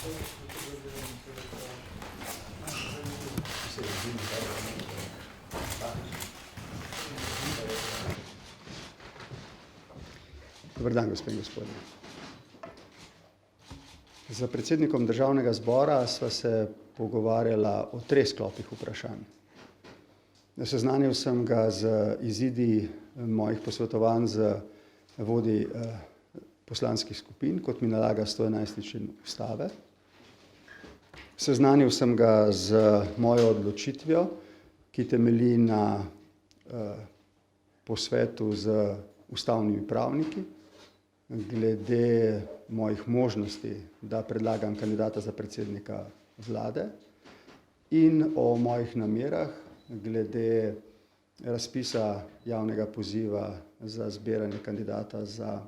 Dober dan, gospe in gospodje. Z predsednikom Državnega zbora sva se pogovarjala o 3 sklopih vprašanj. Seznanil sem ga z izidi mojih posvetovanj z vodji poslanskih skupin, kot mi nalaga 111. člen Ustave. Seznanil sem ga z mojo odločitvijo, ki temelji na posvetu z ustavnimi pravniki, glede mojih možnosti, da predlagam kandidata za predsednika vlade in o mojih namerah glede razpisa javnega poziva za zbiranje kandidata za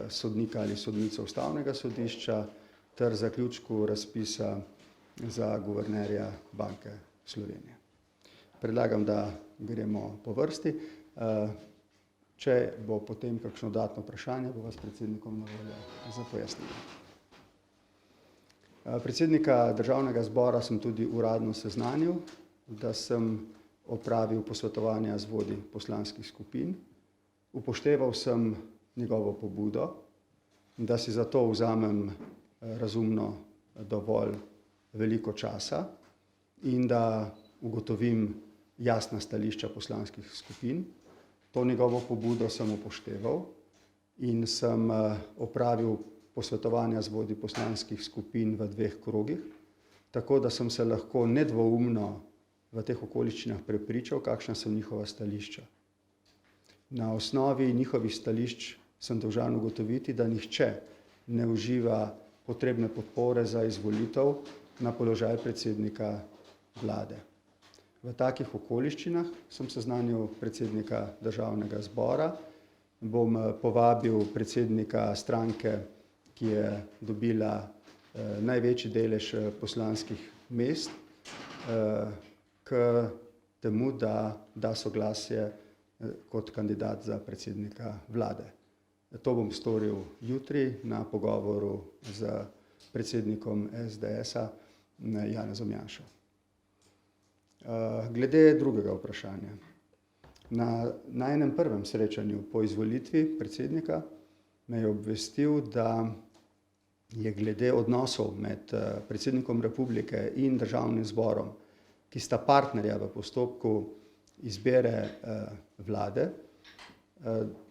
sodnika ali sodnico Ustavnega sodišča ter zaključku razpisa za guvernerja Banke Slovenije. Predlagam, da gremo po vrsti. Če bo potem kakšno dodatno vprašanje, bo vas predsednikom na voljo za pojasnilo. Predsednika Državnega zbora sem tudi uradno seznanil, da sem opravil posvetovanja z vodji poslanskih skupin. Upošteval sem njegovo pobudo, da si za to vzamem razumno dovolj veliko časa in da ugotovim jasna stališča poslanskih skupin. To njegovo pobudo sem upošteval in sem opravil posvetovanja z vodji poslanskih skupin v 2 krogih, tako da sem se lahko nedvoumno v teh okoliščinah prepričal, kakšna so njihova stališča. Na osnovi njihovih stališč sem dolžan ugotoviti, da nihče ne uživa potrebne podpore za izvolitev na položaj predsednika vlade. V takih okoliščinah sem seznanil predsednika Državnega zbora, bom povabil predsednika stranke, ki je dobila največji delež poslanskih mest, k temu, da da soglasje kot kandidat za predsednika vlade. To bom storil jutri na pogovoru z predsednikom SDS-a Janezom Janšo. Glede drugega vprašanja. Na enem prvem srečanju po izvolitvi predsednika me je obvestil, da je glede odnosov med predsednikom republike in Državnim zborom, ki sta partnerja v postopku izbire vlade,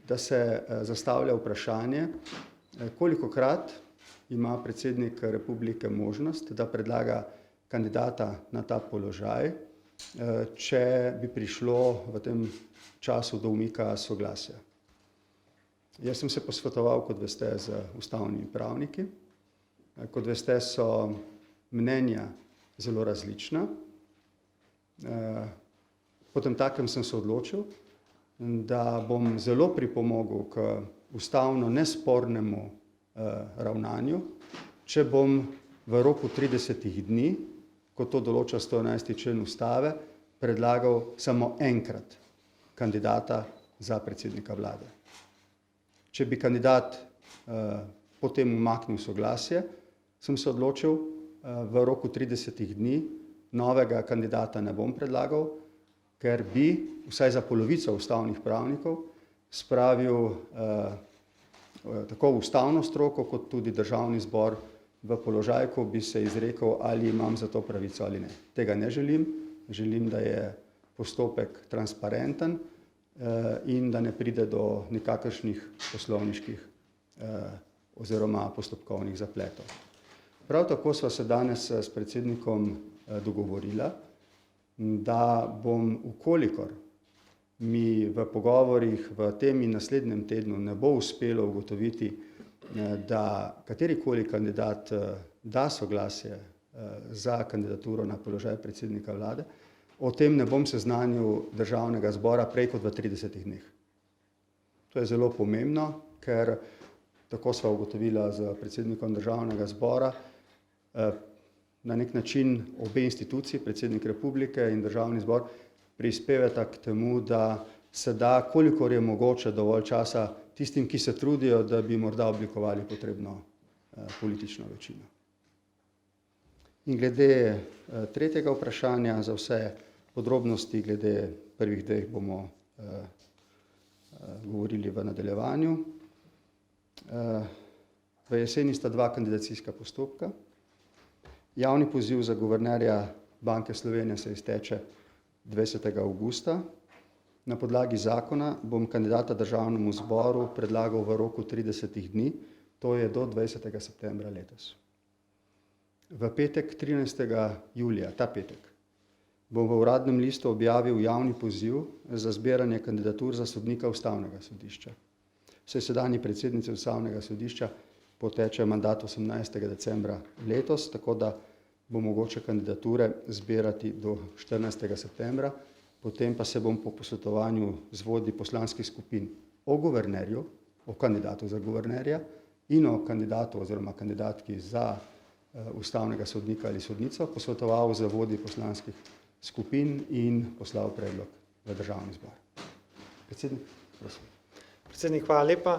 da se zastavlja vprašanje, kolikokrat ima predsednik republike možnost, da predlaga kandidata na ta položaj, če bi prišlo v tem času do umika soglasja. Jaz sem se posvetoval, kot veste, z ustavnimi pravniki. Kot veste, so mnenja zelo različna. Potemtakem sem se odločil, da bom zelo pripomogel k ustavno nespornemu ravnanju, če bom v roku 30 dni, kot to določa 111. člen Ustave, predlagal samo enkrat kandidata za predsednika vlade. Če bi kandidat potem umaknil soglasje, sem se odločil, v roku 30 dni novega kandidata ne bom predlagal, ker bi vsaj za polovico ustavnih pravnikov spravil tako ustavno stroko, kot tudi Državni zbor v položaj, ko bi se izrekel, ali imam za to pravico ali ne. Tega ne želim. Želim, da je postopek transparenten in da ne pride do nikakršnih poslovniških oziroma postopkovnih zapletov. Prav tako sva se danes s predsednikom dogovorila, da bom, ukolikor mi v pogovorih v tem in naslednjem tednu ne bo uspelo ugotoviti, da katerikoli kandidat da soglasje za kandidaturo na položaj predsednika vlade, o tem ne bom seznanil Državnega zbora prej kot v 30 dneh. To je zelo pomembno, ker tako sva ugotovila z predsednikom Državnega zbora, na nek način obe instituciji, predsednik republike in Državni zbor, prispevata k temu, da se da, kolikor je mogoče, dovolj časa tistim, ki se trudijo, da bi morda oblikovali potrebno politično večino. In glede tretjega vprašanja, za vse podrobnosti glede prvih dveh bomo govorili v nadaljevanju. V jeseni sta dva kandidacijska postopka. Javni poziv za guvernerja Banke Slovenije se izteče 20. avgusta. Na podlagi zakona bom kandidata državnemu zboru predlagal v roku 30 dni, to je do 20. septembra letos. V petek 13. julija, ta petek, bom v uradnem listu objavil javni poziv za zbiranje kandidatur za sodnika Ustavnega sodišča. Saj sedanji predsednici Ustavnega sodišča poteče mandat 18. decembra letos, tako da bo mogoče kandidature zbirati do 14. septembra, potem pa se bom po posvetovanju z vodji poslanskih skupin o guvernerju, o kandidatu za guvernerja in o kandidatu oziroma kandidatki za ustavnega sodnika ali sodnico posvetoval z vodji poslanskih skupin in poslal predlog v državni zbor. Predsednik, prosim. Predsednik, hvala lepa.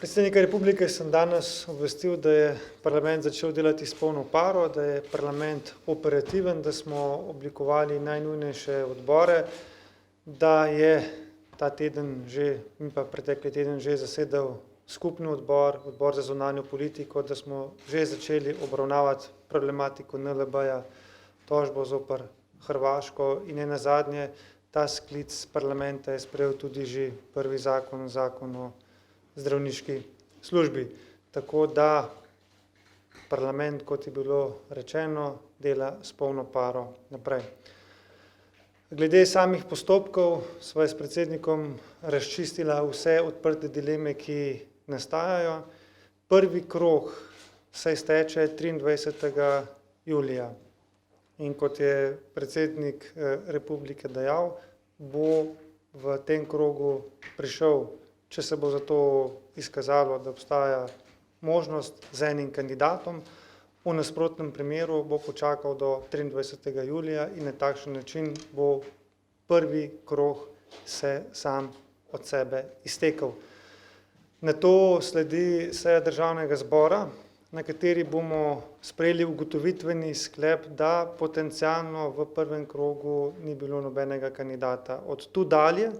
Predsednika republike sem danes obvestil, da je parlament začel delati s polno paro, da je parlament operativen, da smo oblikovali najnujnejše odbore, da je ta teden že, in pa pretekli teden že zasedal skupni odbor, odbor za zunanjo politiko, da smo že začeli obravnavati problematiko NLB-ja, tožbo zoper Hrvaško in nenazadnje ta sklic parlamenta je sprejel tudi že prvi zakon o zdravniški službi. Tako da parlament, kot je bilo rečeno, dela s polno paro naprej. Glede samih postopkov sva s predsednikom razčistila vse odprte dileme, ki nastajajo. Prvi krog se izteče 23. julija in kot je predsednik republike dejal, bo v tem krogu prišel, če se bo za to izkazalo, da obstaja možnost z enim kandidatom, v nasprotnem primeru bo počakal do 23. julija in na takšen način bo prvi krog se sam od sebe iztekel. Nato sledi seja državnega zbora, na kateri bomo sprejeli ugotovitveni sklep, da potencialno v prvem krogu ni bilo nobenega kandidata. Od tu dalje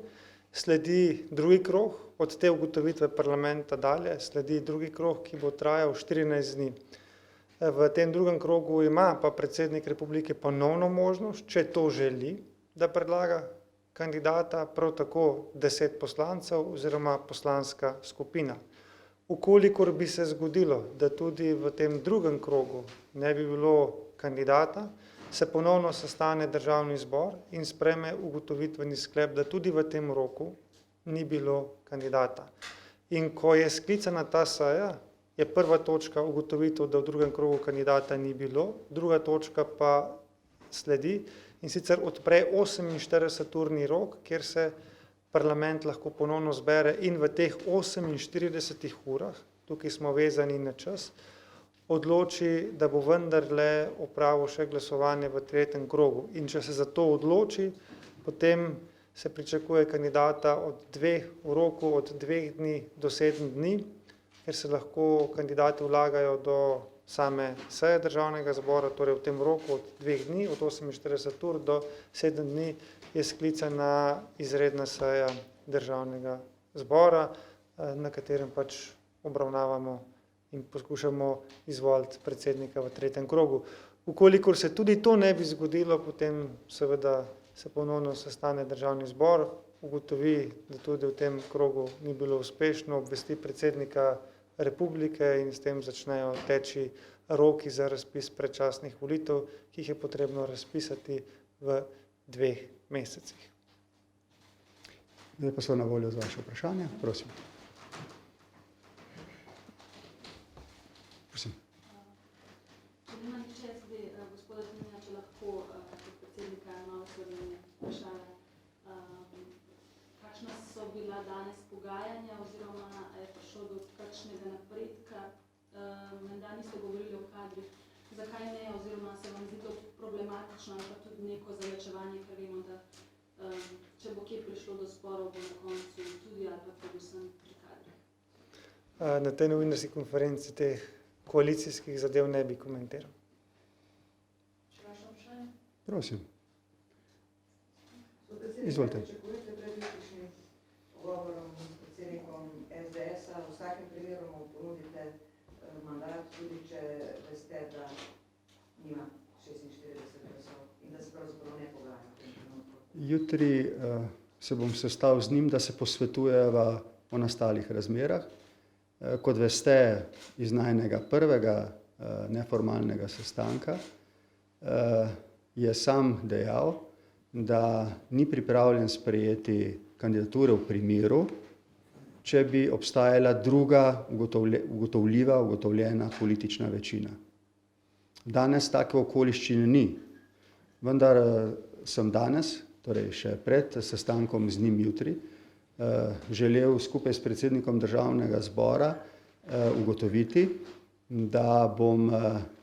sledi drugi krog, od te ugotovitve parlamenta dalje sledi drugi krog, ki bo trajal 14 dni. V tem drugem krogu ima pa predsednik republike ponovno možnost, če to želi, da predlaga kandidata, prav tako 10 poslancev oziroma poslanska skupina. Ukolikor bi se zgodilo, da tudi v tem drugem krogu ne bi bilo kandidata, se ponovno sestane državni zbor in sprejme ugotovitveni sklep, da tudi v tem roku ni bilo kandidata. In ko je sklicana ta seja, je prva točka ugotovitev, da v drugem krogu kandidata ni bilo, druga točka pa sledi in sicer odpre 48-urni rok, kjer se parlament lahko ponovno zbere in v teh 48 urah, tukaj smo vezani na čas, odloči, da bo vendarle opravil še glasovanje v tretjem krogu. In če se za to odloči, potem se pričakuje kandidata v roku od 2 dni do 7 dni, ker se lahko kandidati vlagajo do same seje državnega zbora, torej v tem roku od 2 dni, od 48 ur do 7 dni je sklicana izredna seja državnega zbora, na katerem pač obravnavamo in poskušamo izvoliti predsednika v tretjem krogu. Ukolikor se tudi to ne bi zgodilo, potem seveda se ponovno sestane državni zbor, ugotovi, da tudi v tem krogu ni bilo uspešno, obvesti predsednika republike in s tem začnejo teči roki za razpis predčasnih volitev, ki jih je potrebno razpisati v 2 mesecih. Zdaj pa so na voljo za vaše vprašanje. Prosim. Prosim. Če nima nihče, zdaj gospoda Tominja, če lahko kot predsednika Nove Slovenije vprašanje. Kakšna so bila danes pogajanja oziroma je prišlo do kakšnega napredka? Menda niste govorili o kadrih. Zakaj ne oziroma se vam zdi to problematično ali pa tudi neko zavlačevanje, ker vemo, da če bo kje prišlo do sporov, bo na koncu tudi ali pa predvsem pri kadrih? Na tej novinarski konferenci teh koalicijskih zadev ne bi komentiral. Prosim. Izvolite. Pričakujete pred jutrišnjim pogovorom s predsednikom SDS-a, v vsakem primeru mu ponudite mandat, tudi če veste, da nima 46 glasov in da se pravzaprav ne pogaja v tem trenutku? Jutri se bom sestal z njim, da se posvetujeva o nastalih razmerah. Kot veste, iz najnega prvega neformalnega sestanka je sam dejal, da ni pripravljen sprejeti kandidature v primeru, če bi obstajala druga ugotovljena politična večina. Danes take okoliščine ni, vendar sem danes, torej še pred sestankom z njim jutri, želel skupaj s predsednikom Državnega zbora ugotoviti, da bom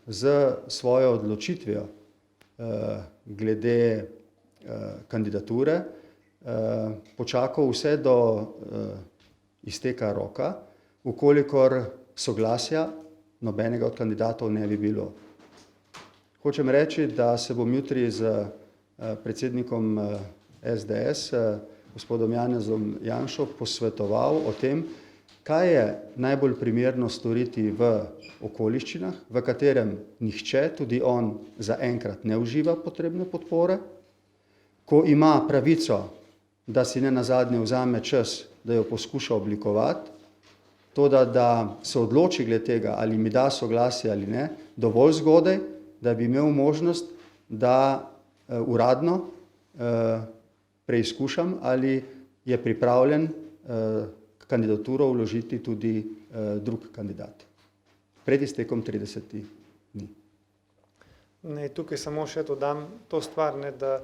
z svojo odločitvijo glede kandidature počakal vse do izteka roka, ukolikor soglasja nobenega od kandidatov ne bi bilo. Hočem reči, da se bom jutri z predsednikom SDS, gospodom Janezom Janšo, posvetoval o tem, kaj je najbolj primerno storiti v okoliščinah, v katerem nihče, tudi on, zaenkrat ne uživa potrebne podpore, ko ima pravico, da si nenazadnje vzame čas, da jo poskuša oblikovati, to, da se odloči glede tega, ali mi da soglasje ali ne, dovolj zgodaj, da bi imel možnost, da uradno preizkušam, ali je pripravljen kandidaturo vložiti tudi drug kandidat. Pred iztekom 30 dni. Ne, tukaj samo še dodam to stvar, da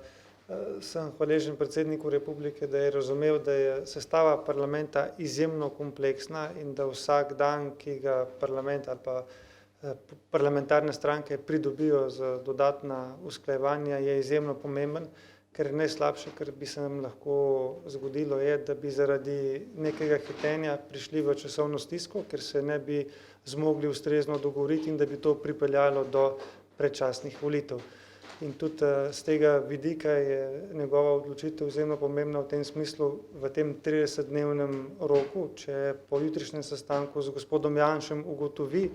sem hvaležen predsedniku republike, da je razumel, da je sestava parlamenta izjemno kompleksna in da vsak dan, ki ga parlament ali pa parlamentarne stranke pridobijo z dodatna usklajevanja, je izjemno pomemben, ker najslabše, kar bi se nam lahko zgodilo, je, da bi zaradi nekega hitenja prišli v časovno stisko, ker se ne bi zmogli ustrezno dogovoriti in da bi to pripeljalo do predčasnih volitev. In tudi z tega vidika je njegova odločitev izjemno pomembna v tem smislu, v tem 30-dnevnem roku, če po jutrišnjem sestanku z gospodom Janšem ugotovi,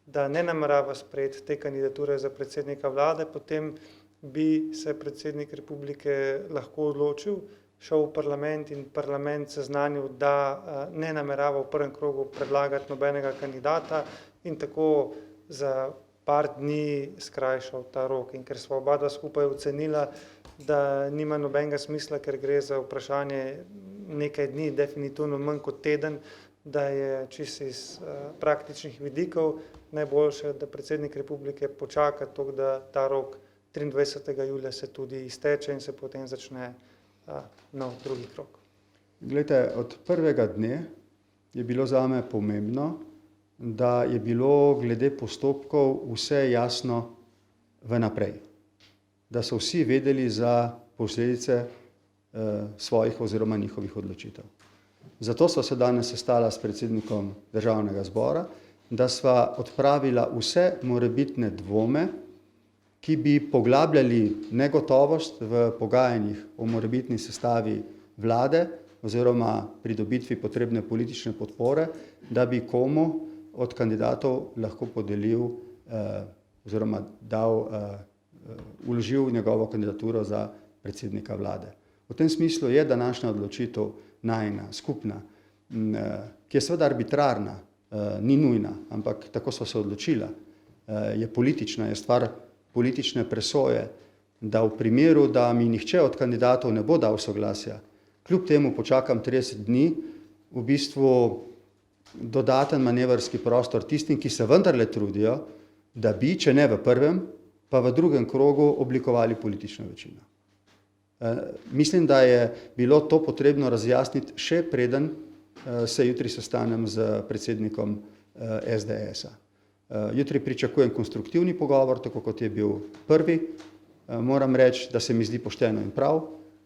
da ne namerava sprejeti te kandidature za predsednika vlade, potem bi se predsednik republike lahko odločil, šel v parlament in parlament seznanil, da ne namerava v prvem krogu predlagati nobenega kandidata in tako za par dni skrajšal ta rok. In ker sva oba skupaj ocenila, da nima nobenega smisla, ker gre za vprašanje nekaj dni, definitivno manj kot teden, da je čisto iz praktičnih vidikov najboljše, da predsednik republike počaka to, da ta rok 23. julija se tudi izteče in se potem začne nov drugi krog. Glejte, od prvega dne je bilo zame pomembno, da je bilo glede postopkov vse jasno vnaprej. Da so vsi vedeli za posledice svojih oziroma njihovih odločitev. Zato sva se danes sestala s predsednikom Državnega zbora, da sva odpravila vse morebitne dvome, ki bi poglabljali negotovost v pogajanjih o morebitni sestavi vlade oziroma pridobitvi potrebne politične podpore, da bi komu od kandidatov lahko podelil oziroma vložil njegovo kandidaturo za predsednika vlade. V tem smislu je današnja odločitev najina, skupna, ki je seveda arbitrarna, ni nujna, ampak tako sva se odločila, je politična, je stvar politične presoje, da v primeru, da mi nihče od kandidatov ne bo dal soglasja, kljub temu počakam 30 dni, v bistvu dodaten manevrski prostor tistim, ki se vendarle trudijo, da bi, če ne v prvem, pa v drugem krogu oblikovali politično večino. Mislim, da je bilo to potrebno razjasniti še preden se jutri sestanem z predsednikom SDS-a. Jutri pričakujem konstruktivni pogovor, tako kot je bil prvi. Moram reči, da se mi zdi pošteno in prav,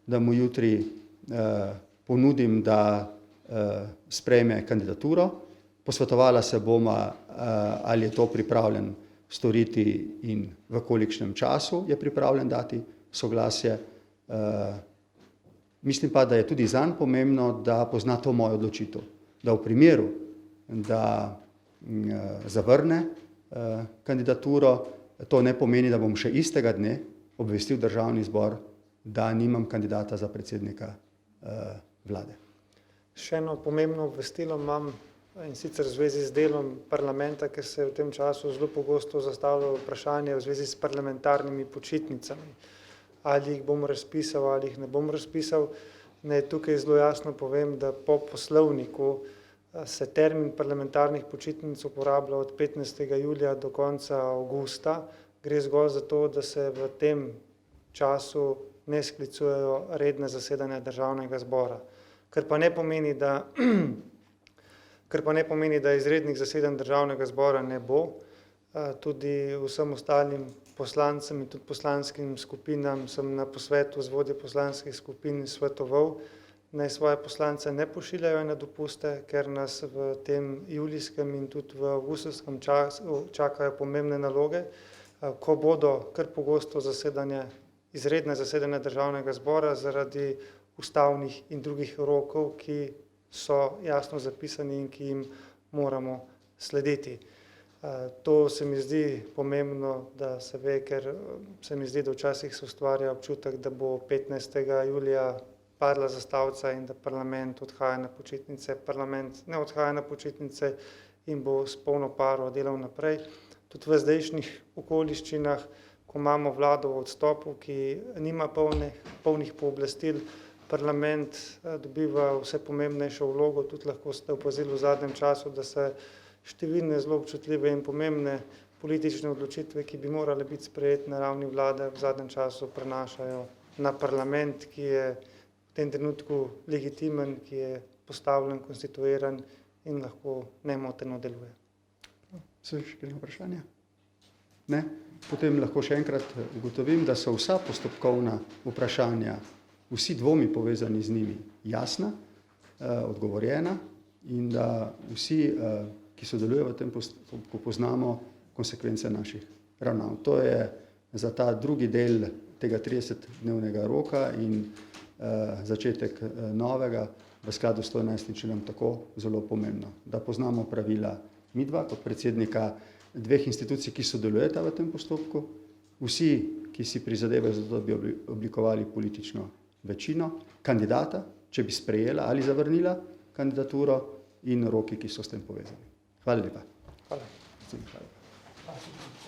da mu jutri ponudim, da sprejme kandidaturo. Posvetovala se boma, ali je to pripravljen storiti in v kolikšnem času je pripravljen dati soglasje. Mislim pa, da je tudi zanj pomembno, da pozna to mojo odločitev, da v primeru, da zavrne kandidaturo, to ne pomeni, da bom še istega dne obvestil Državni zbor, da nimam kandidata za predsednika vlade. Še eno pomembno obvestilo imam, in sicer v zvezi z delom parlamenta, ker se v tem času zelo pogosto zastavlja vprašanje v zvezi s parlamentarnimi počitnicami. Ali jih bom razpisal ali jih ne bom razpisal. Naj tukaj zelo jasno povem, da po poslovniku se termin parlamentarnih počitnic uporablja od 15. julija do konca avgusta. Gre zgolj za to, da se v tem času ne sklicujejo redne zasedanja Državnega zbora. Kar pa ne pomeni, da izrednih zasedanj Državnega zbora ne bo. Tudi vsem ostalim poslancem in tudi poslanskim skupinam sem na posvetu z vodjo poslanskih skupin svetoval, naj svoje poslance ne pošiljajo na dopuste, ker nas v tem julijskem in tudi v avgustovskem času čakajo pomembne naloge, ko bodo kar pogosto izredne zasedanja Državnega zbora zaradi ustavnih in drugih rokov, ki so jasno zapisani in ki jim moramo slediti. To se mi zdi pomembno, da se ve, ker se mi zdi, da včasih se ustvarja občutek, da bo 15. julija padla zastavica in da parlament odhaja na počitnice. Parlament ne odhaja na počitnice in bo s polno paro delal naprej. Tudi v zdajšnjih okoliščinah, ko imamo vlado v odstopu, ki nima polnih pooblastil, parlament dobiva vse pomembnejšo vlogo. Tudi lahko ste opazili v zadnjem času, da se številne zelo občutljive in pomembne politične odločitve, ki bi morale biti sprejete na ravni vlade, v zadnjem času prenašajo na parlament, ki je v tem trenutku legitimen, ki je postavljen, konstituiran in lahko nemoteno deluje. So še kakšno vprašanje? Ne? Potem lahko še enkrat ugotovim, da so vsa postopkovna vprašanja, vsi dvomi povezani z njimi jasna, odgovorjena in da vsi, ki sodelujejo v tem postopku, poznamo konsekvence naših ravnanj. To je za ta drugi del tega 30-dnevnega roka in začetek novega v skladu s 111. členom tako zelo pomembno, da poznamo pravila midva kot predsednika dveh institucij, ki sodelujeta v tem postopku, vsi, ki si prizadevajo za to, da bi oblikovali politično večino, kandidata, če bi sprejela ali zavrnila kandidaturo in roki, ki so s tem povezani. Hvala lepa. Hvala. Hvala.